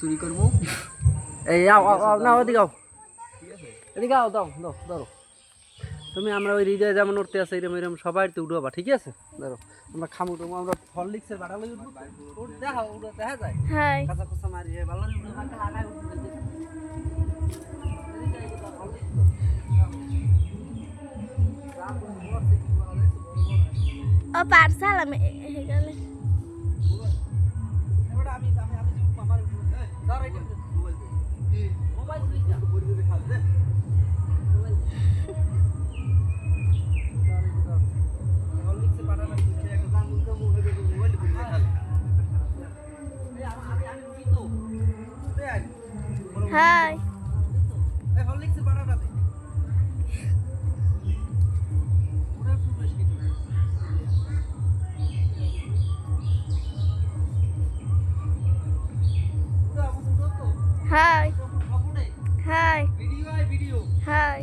চুরি করবো এই না ওদিকে আও এদিকে আও দাও দাও ধরো তুমি আমরা ওই হৃদয় যেমন উঠতে আছে এরকম এরকম সবাই তো উঠবা ঠিক আছে ধরো আমরা খামু টুমু আমরা ফল লিখছে বাড়ালে উঠবো দেখা দেখা যায় হ্যাঁ কাঁচা কাঁচা মারি ভালো উঠবো মাকে লাগাই উঠবো ও পার্সেল আমি গেলে high high high high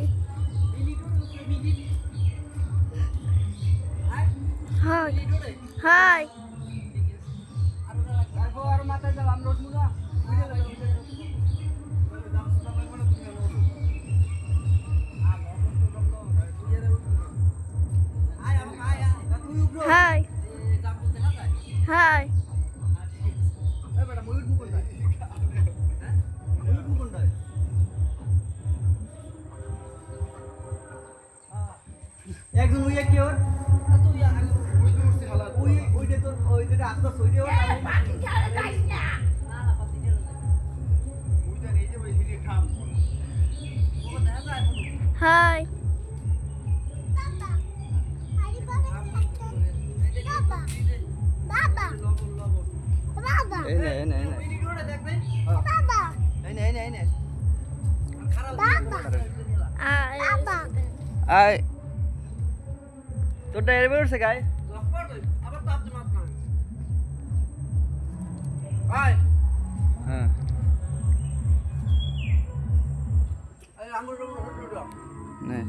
high high high high একজন ওই কি ওর তুই ওই তো উঠছে খালা ওইটা তো ওইটা আস্তে সইরে ওর পাতি খেলা যাইস না না না পাতি খেলা যাই ওইটা এই যে ওই ভিডিও খাম ও দেখা যায় হাই বাবা বাবা এই নে ভিডিওটা দেখবে বাবা এই নে বাবা বাবা আই তোরটা এর বেরোছে গায় আবার তো আপনি মাছ না ভাই হ্যাঁ এই আঙ্গুল রোড নে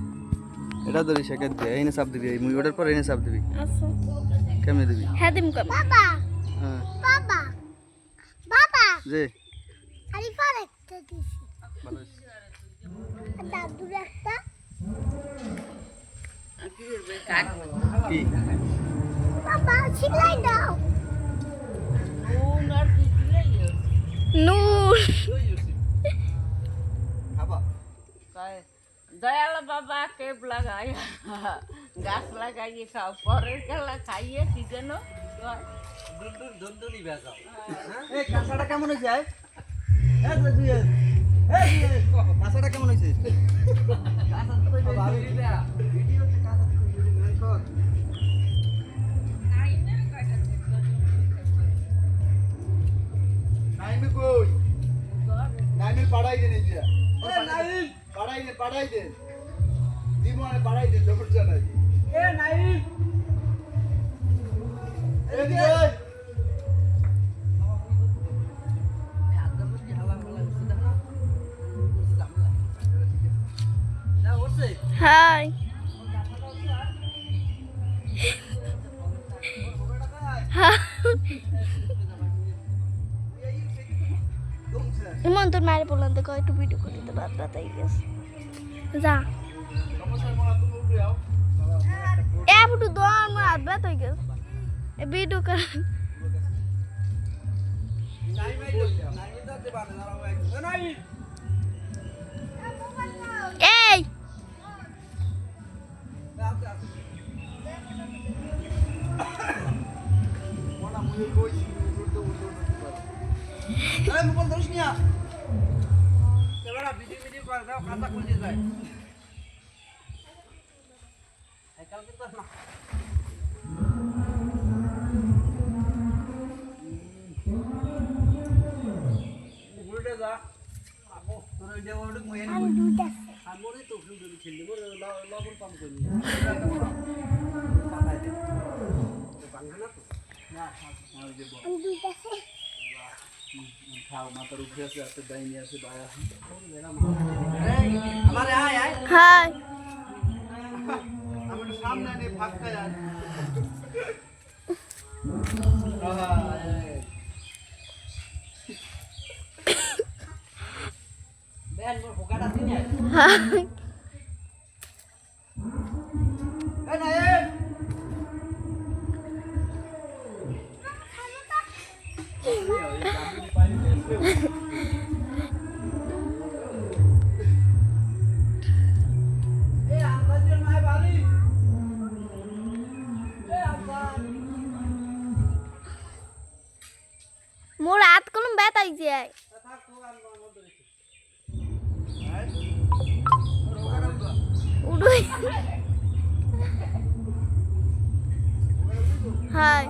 এটা ধরি শেখাত দে এইনে চাপ দিবি এই মুই ওটার পর এইনে চাপ দিবি আচ্ছা কেমনে দিবি হ্যাঁ দিম কম বাবা হ্যাঁ বাবা বাবা জি আরে পরে একটা দিছি ভালো দাদুর একটা কি বাবা ছিলাই দাও নূর খাবা দয়াল বাবা কেপ লাগাই গাছ লাগাইয়ে খাও পরের কেলা খাইয়ে কি যেন দুন্দুলি বেজাও এই কাঁচাটা কেমন হইছে এই তুই এই কাঁচাটা কেমন হইছে কাঁচা তো ভিডিওতে কাঁচা তো ভিডিও কর নাইমে কই নাইমে পাড়াই দেন এই যে নাইম পাড়াই দেন জীবনে পাড়াই দেন জবর জানাই নাইম এদিকে হাই ইমন তোর মায়ের বললাম দেখো একটু ভিডিও করে দিতে রাত রাত আই গেছে যা এ ফুটু দোয়ার আমার হাত ব্যথা হয়ে গেছে এ ভিডিও কর এই মোবাইল ধরিস নিয়া এবারে ভিডিও করে দাও খাতা খুলে যায় কালকে তো না উল্টে যা আপু তোর ওই দেওয়া ওটা মইন আমি দুধ আছে আমরে তো ফিল্ড খেললি বলে লবণ পাম করি পাতাই দে বাংলা না তো না ওই যে আমি দুধ আছে খাও মাথার উপরে আছে ডাইনি আছে বায়া আছে আমারে আয় হাই আমার সামনে নে ভাগ খায় আর মোর হাত কলম ব্যথাই যায় উড়ুই হাই